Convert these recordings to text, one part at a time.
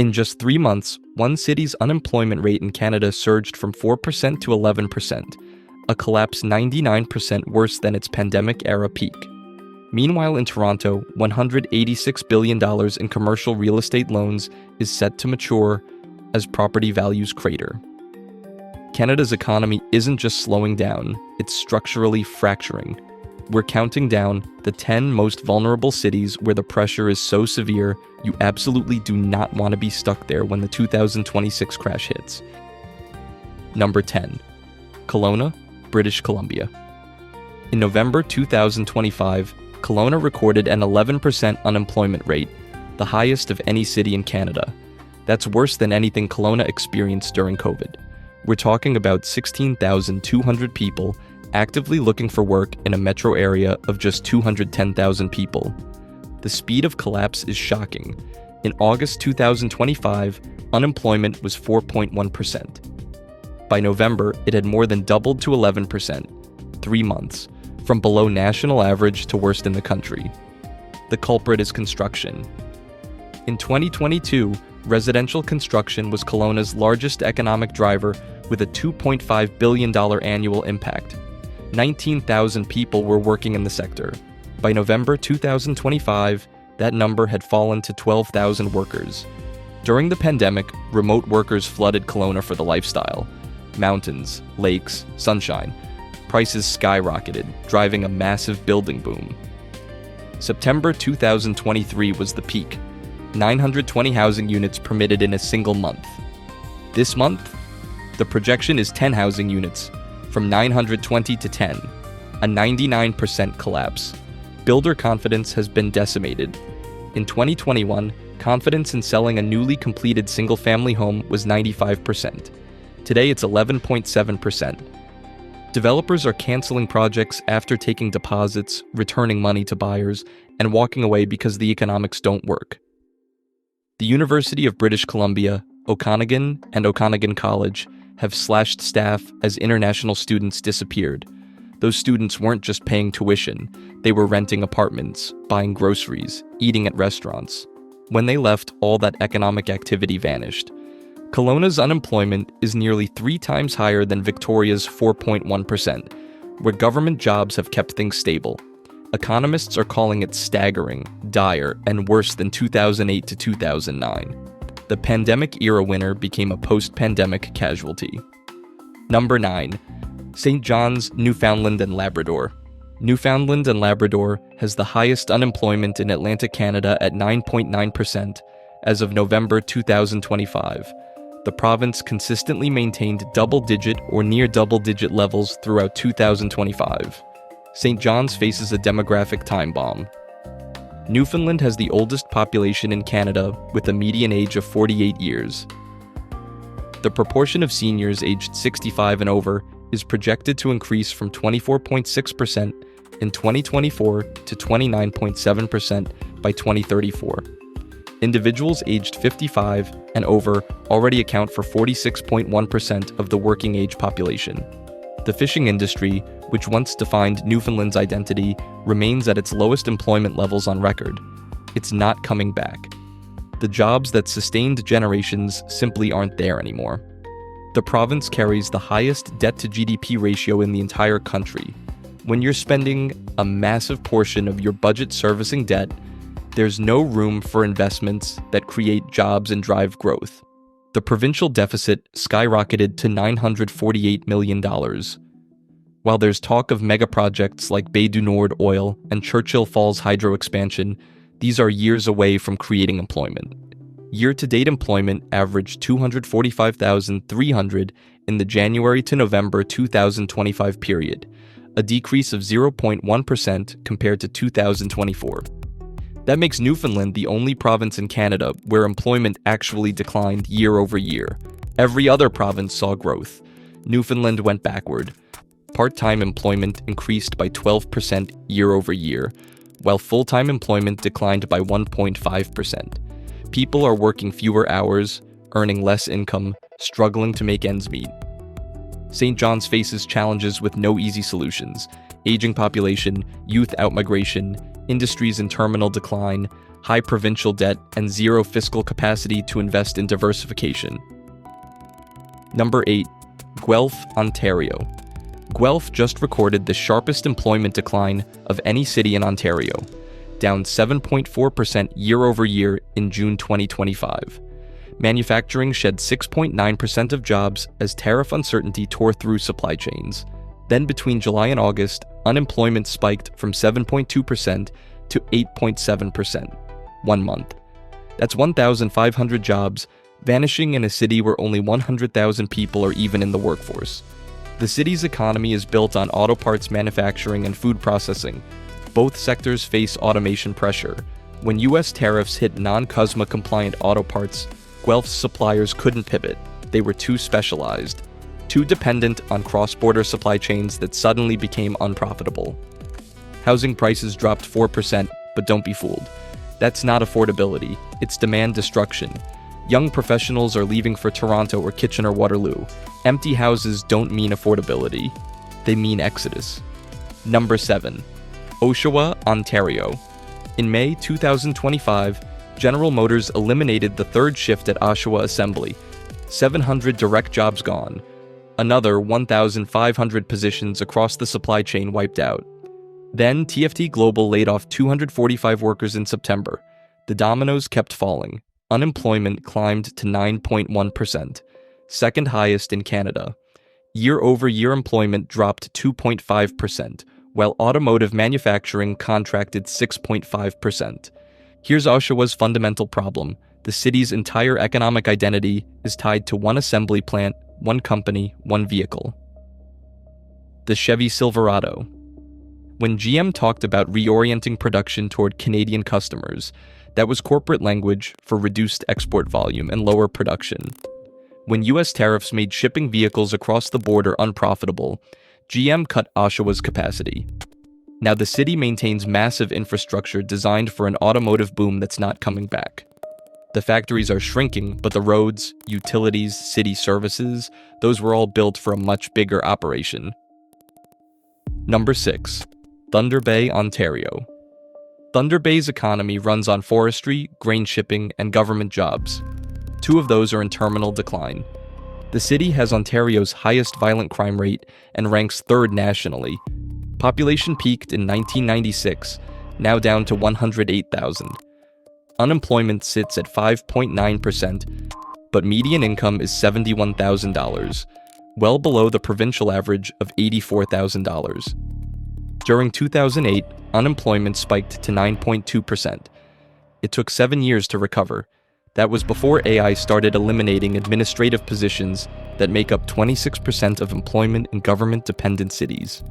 In just 3 months, one city's unemployment rate in Canada surged from 4% to 11%, a collapse 99% worse than its pandemic-era peak. Meanwhile, in Toronto, $186 billion in commercial real estate loans is set to mature as property values crater. Canada's economy isn't just slowing down, it's structurally fracturing. We're counting down the 10 most vulnerable cities where the pressure is so severe you absolutely do not want to be stuck there when the 2026 crash hits. Number 10. Colona, British Columbia. In November 2025, Colona recorded an 11% unemployment rate, the highest of any city in Canada. That's worse than anything Colona experienced during COVID. We're talking about 16,200 people actively looking for work in a metro area of just 210,000 people. The speed of collapse is shocking. In August 2025, unemployment was 4.1%. By November, it had more than doubled to 11%, 3 months, from below national average to worst in the country. The culprit is construction. In 2022, residential construction was Colona's largest economic driver with a $2.5 billion annual impact. 19,000 people were working in the sector. By November 2025, that number had fallen to 12,000 workers. During the pandemic, remote workers flooded Colona for the lifestyle. Mountains, lakes, sunshine. Prices skyrocketed, driving a massive building boom. September 2023 was the peak. 920 housing units permitted in a single month. This month, the projection is 10 housing units, from 920 to 10, a 99% collapse. Builder confidence has been decimated. In 2021, confidence in selling a newly completed single-family home was 95%. Today it's 11.7%. Developers are canceling projects after taking deposits, returning money to buyers, and walking away because the economics don't work. The University of British Columbia, Okanagan, and Okanagan College have slashed staff as international students disappeared. Those students weren't just paying tuition, they were renting apartments, buying groceries, eating at restaurants. When they left, all that economic activity vanished. Kelowna's unemployment is nearly 3 times higher than Victoria's 4.1%, where government jobs have kept things stable. Economists are calling it staggering, dire, and worse than 2008 to 2009. The pandemic-era winner became a post-pandemic casualty. Number 9. St. John's, Newfoundland and Labrador. Newfoundland and Labrador has the highest unemployment in Atlantic Canada at 9.9% as of November 2025. The province consistently maintained double-digit or near double-digit levels throughout 2025. St. John's faces a demographic time bomb. Newfoundland has the oldest population in Canada with a median age of 48 years. The proportion of seniors aged 65 and over is projected to increase from 24.6% in 2024 to 29.7% by 2034. Individuals aged 55 and over already account for 46.1% of the working age population. The fishing industry, which once defined Newfoundland's identity, remains at its lowest employment levels on record. It's not coming back. The jobs that sustained generations simply aren't there anymore. The province carries the highest debt-to-GDP ratio in the entire country. When you're spending a massive portion of your budget servicing debt, there's no room for investments that create jobs and drive growth. The provincial deficit skyrocketed to $948 million. While there's talk of mega projects like Bay du Nord oil and Churchill Falls hydro expansion, these are years away from creating employment. Year-to-date employment averaged 245,300 in the January to November 2025 period, a decrease of 0.1% compared to 2024. That makes Newfoundland the only province in Canada where employment actually declined year over year. Every other province saw growth. Newfoundland went backward. Part-time employment increased by 12% year over year, while full-time employment declined by 1.5%. People are working fewer hours, earning less income, struggling to make ends meet. St. John's faces challenges with no easy solutions: aging population, youth outmigration, industries in terminal decline, high provincial debt, and zero fiscal capacity to invest in diversification. Number 8. Guelph, Ontario. Guelph just recorded the sharpest employment decline of any city in Ontario, down 7.4% year-over-year in June 2025. Manufacturing shed 6.9% of jobs as tariff uncertainty tore through supply chains. Then between July and August, unemployment spiked from 7.2% to 8.7%, 1 month. That's 1,500 jobs vanishing in a city where only 100,000 people are even in the workforce. The city's economy is built on auto parts manufacturing and food processing. Both sectors face automation pressure. When U.S. tariffs hit non-CUSMA compliant auto parts, Guelph's suppliers couldn't pivot. They were too specialized, too dependent on cross-border supply chains that suddenly became unprofitable. Housing prices dropped 4%, but don't be fooled. That's not affordability, it's demand destruction. Young professionals are leaving for Toronto or Kitchener-Waterloo. Empty houses don't mean affordability, they mean exodus. Number 7. Oshawa, Ontario. In May 2025, General Motors eliminated the third shift at Oshawa Assembly. 700 direct jobs gone. Another 1,500 positions across the supply chain wiped out. Then TFT Global laid off 245 workers in September. The dominoes kept falling. Unemployment climbed to 9.1%, second highest in Canada. Year-over-year employment dropped 2.5%, while automotive manufacturing contracted 6.5%. Here's Oshawa's fundamental problem. The city's entire economic identity is tied to one assembly plant, one company, one vehicle. The Chevy Silverado. When GM talked about reorienting production toward Canadian customers, that was corporate language for reduced export volume and lower production. When U.S. tariffs made shipping vehicles across the border unprofitable, GM cut Oshawa's capacity. Now the city maintains massive infrastructure designed for an automotive boom that's not coming back. The factories are shrinking, but the roads, utilities, city services, those were all built for a much bigger operation. Number 6. Thunder Bay, Ontario. Thunder Bay's economy runs on forestry, grain shipping, and government jobs. 2 of those are in terminal decline. The city has Ontario's highest violent crime rate and ranks 3rd nationally. Population peaked in 1996, now down to 108,000. Unemployment sits at 5.9%, but median income is $71,000, well below the provincial average of $84,000. During 2008, unemployment spiked to 9.2%. It took 7 years to recover. That was before AI started eliminating administrative positions that make up 26% of employment in government-dependent cities.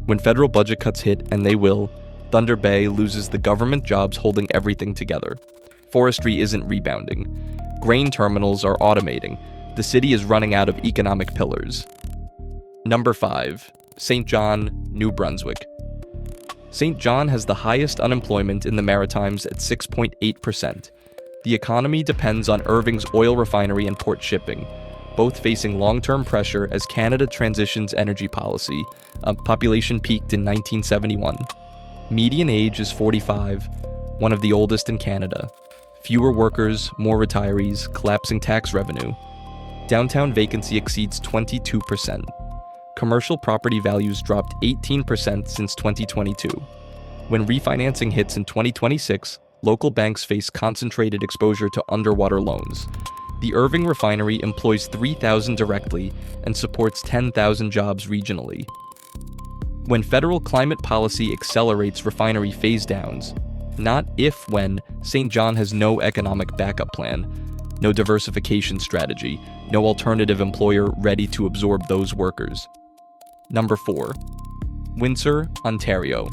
When federal budget cuts hit, and they will, Thunder Bay loses the government jobs holding everything together. Forestry isn't rebounding. Grain terminals are automating. The city is running out of economic pillars. Number 5. St. John, New Brunswick. St. John has the highest unemployment in the Maritimes at 6.8%. The economy depends on Irving's oil refinery and port shipping, both facing long-term pressure as Canada transitions energy policy. Population peaked in 1971. Median age is 45, one of the oldest in Canada. Fewer workers, more retirees, collapsing tax revenue. Downtown vacancy exceeds 22%. Commercial property values dropped 18% since 2022. When refinancing hits in 2026, local banks face concentrated exposure to underwater loans. The Irving refinery employs 3,000 directly and supports 10,000 jobs regionally. When federal climate policy accelerates refinery phase-downs, not if when, St. John has no economic backup plan, no diversification strategy, no alternative employer ready to absorb those workers. Number 4. Windsor, Ontario.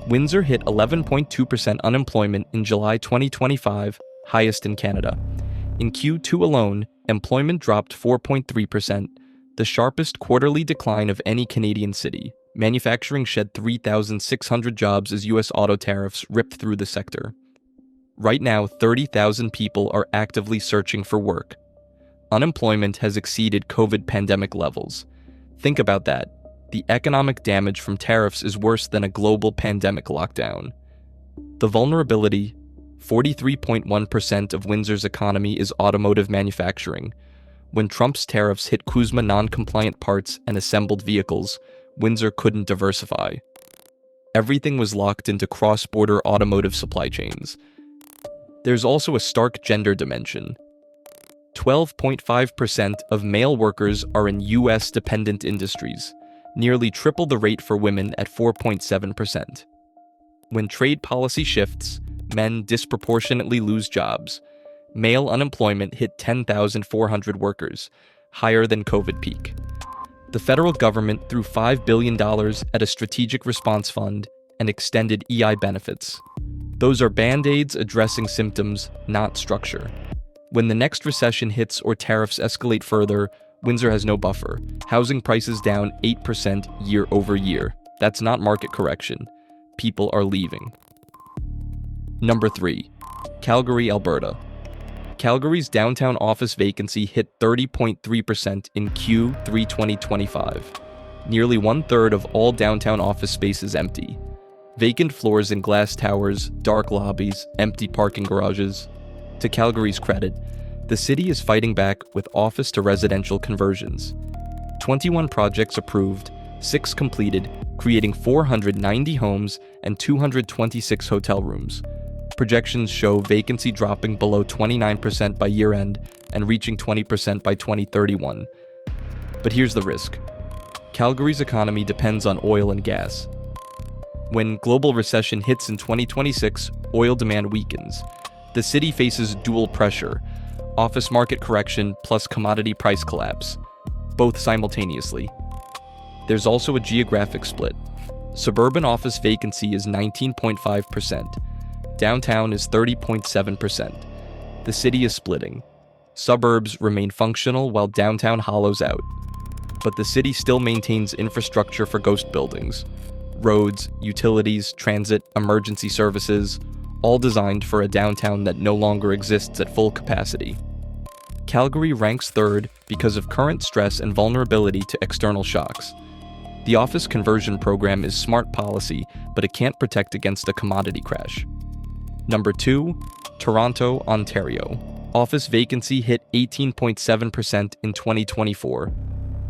Windsor hit 11.2% unemployment in July 2025, highest in Canada. In Q2 alone, employment dropped 4.3%, the sharpest quarterly decline of any Canadian city. Manufacturing shed 3,600 jobs as U.S. auto tariffs ripped through the sector. Right now, 30,000 people are actively searching for work. Unemployment has exceeded COVID pandemic levels. Think about that. The economic damage from tariffs is worse than a global pandemic lockdown. The vulnerability, 43.1% of Windsor's economy is automotive manufacturing. When Trump's tariffs hit CUSMA non-compliant parts and assembled vehicles, Windsor couldn't diversify. Everything was locked into cross-border automotive supply chains. There's also a stark gender dimension. 12.5% of male workers are in U.S.-dependent industries, nearly triple the rate for women at 4.7%. When trade policy shifts, men disproportionately lose jobs. Male unemployment hit 10,400 workers, higher than COVID peak. The federal government threw $5 billion at a strategic response fund and extended EI benefits. Those are band-aids addressing symptoms, not structure. When the next recession hits or tariffs escalate further, Windsor has no buffer. Housing prices down 8% year over year. That's not market correction. People are leaving. Number 3. Calgary, Alberta. Calgary's downtown office vacancy hit 30.3% in Q3 2025. Nearly one-third of all downtown office space is empty. Vacant floors in glass towers, dark lobbies, empty parking garages. To Calgary's credit, the city is fighting back with office-to-residential conversions. 21 projects approved, 6 completed, creating 490 homes and 226 hotel rooms. Projections show vacancy dropping below 29% by year-end and reaching 20% by 2031. But here's the risk. Calgary's economy depends on oil and gas. When global recession hits in 2026, oil demand weakens. The city faces dual pressure, office market correction plus commodity price collapse, both simultaneously. There's also a geographic split. Suburban office vacancy is 19.5%. Downtown is 30.7%. The city is splitting. Suburbs remain functional while downtown hollows out. But the city still maintains infrastructure for ghost buildings. Roads, utilities, transit, emergency services, all designed for a downtown that no longer exists at full capacity. Calgary ranks third because of current stress and vulnerability to external shocks. The office conversion program is smart policy, but it can't protect against a commodity crash. Number 2, Toronto, Ontario. Office vacancy hit 18.7% in 2024,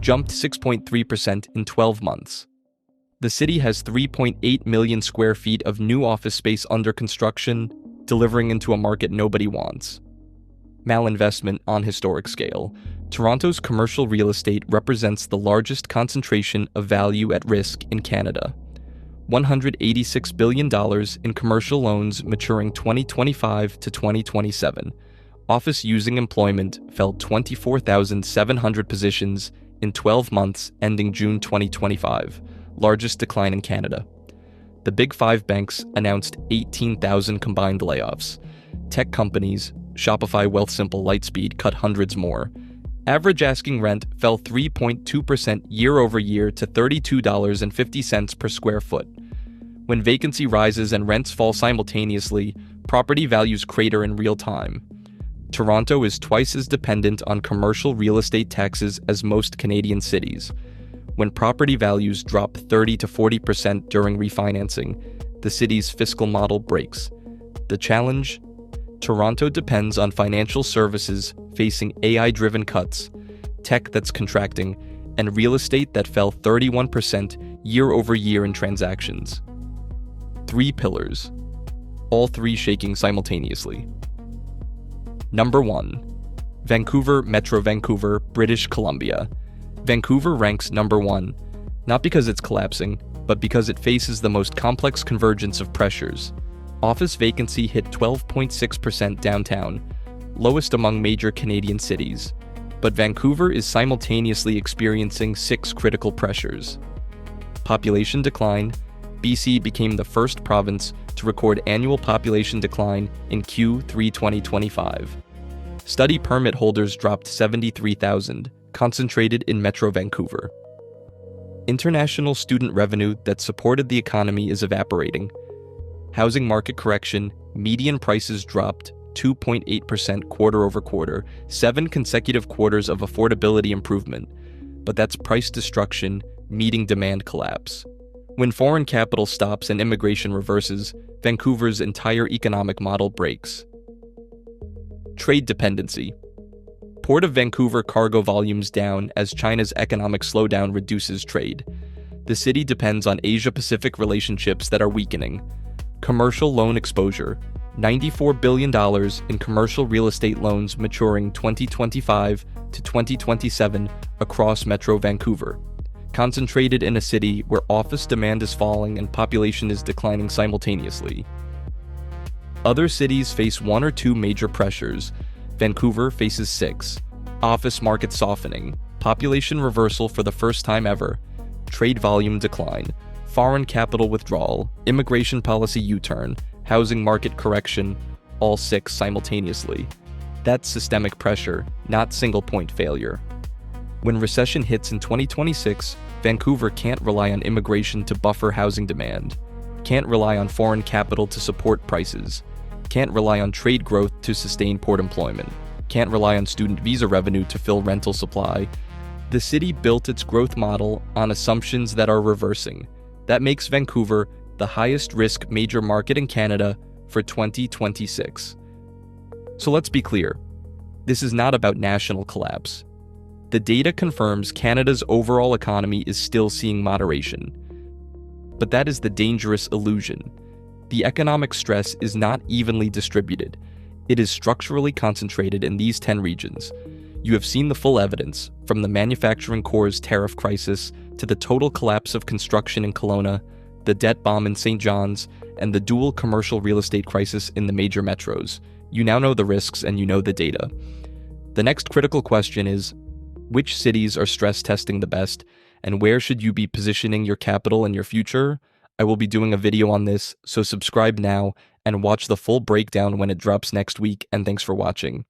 jumped 6.3% in 12 months. The city has 3.8 million square feet of new office space under construction, delivering into a market nobody wants. Malinvestment on historic scale. Toronto's commercial real estate represents the largest concentration of value at risk in Canada. $186 billion in commercial loans maturing 2025 to 2027. Office-using employment fell 24,700 positions in 12 months ending June 2025, largest decline in Canada. The Big Five banks announced 18,000 combined layoffs. Tech companies, Shopify, Wealthsimple, Lightspeed cut hundreds more. Average asking rent fell 3.2% year over year to $32.50 per square foot. When vacancy rises and rents fall simultaneously, property values crater in real time. Toronto is twice as dependent on commercial real estate taxes as most Canadian cities. When property values drop 30 to 40% during refinancing, the city's fiscal model breaks. The challenge? Toronto depends on financial services facing AI-driven cuts, tech that's contracting, and real estate that fell 31% year over year in transactions. 3 pillars, all 3 shaking simultaneously. Number 1. Vancouver, Metro Vancouver, British Columbia. Vancouver ranks number 1, not because it's collapsing, but because it faces the most complex convergence of pressures. Office vacancy hit 12.6% downtown, lowest among major Canadian cities. But Vancouver is simultaneously experiencing 6 critical pressures. Population decline. BC became the first province to record annual population decline in Q3 2025. Study permit holders dropped 73,000, concentrated in Metro Vancouver. International student revenue that supported the economy is evaporating. Housing market correction, median prices dropped 2.8% quarter over quarter, 7 consecutive quarters of affordability improvement. But that's price destruction meeting demand collapse. When foreign capital stops and immigration reverses, Vancouver's entire economic model breaks. Trade dependency. Port of Vancouver cargo volumes down as China's economic slowdown reduces trade. The city depends on Asia-Pacific relationships that are weakening. Commercial loan exposure. $94 billion in commercial real estate loans maturing 2025 to 2027 across Metro Vancouver, concentrated in a city where office demand is falling and population is declining simultaneously. Other cities face one or two major pressures. Vancouver faces 6. Office market softening, population reversal for the first time ever, trade volume decline, foreign capital withdrawal, immigration policy U-turn, housing market correction, all 6 simultaneously. That's systemic pressure, not single-point failure. When recession hits in 2026, Vancouver can't rely on immigration to buffer housing demand, can't rely on foreign capital to support prices, can't rely on trade growth to sustain port employment, can't rely on student visa revenue to fill rental supply. The city built its growth model on assumptions that are reversing. That makes Vancouver the highest risk major market in Canada for 2026. So let's be clear, this is not about national collapse. The data confirms Canada's overall economy is still seeing moderation. But that is the dangerous illusion. The economic stress is not evenly distributed. It is structurally concentrated in these 10 regions. You have seen the full evidence, from the manufacturing core's tariff crisis to the total collapse of construction in Colona, the debt bomb in St. John's, and the dual commercial real estate crisis in the major metros. You now know the risks and you know the data. The next critical question is, which cities are stress testing the best, and where should you be positioning your capital and your future? I will be doing a video on this, so subscribe now and watch the full breakdown when it drops next week, and thanks for watching.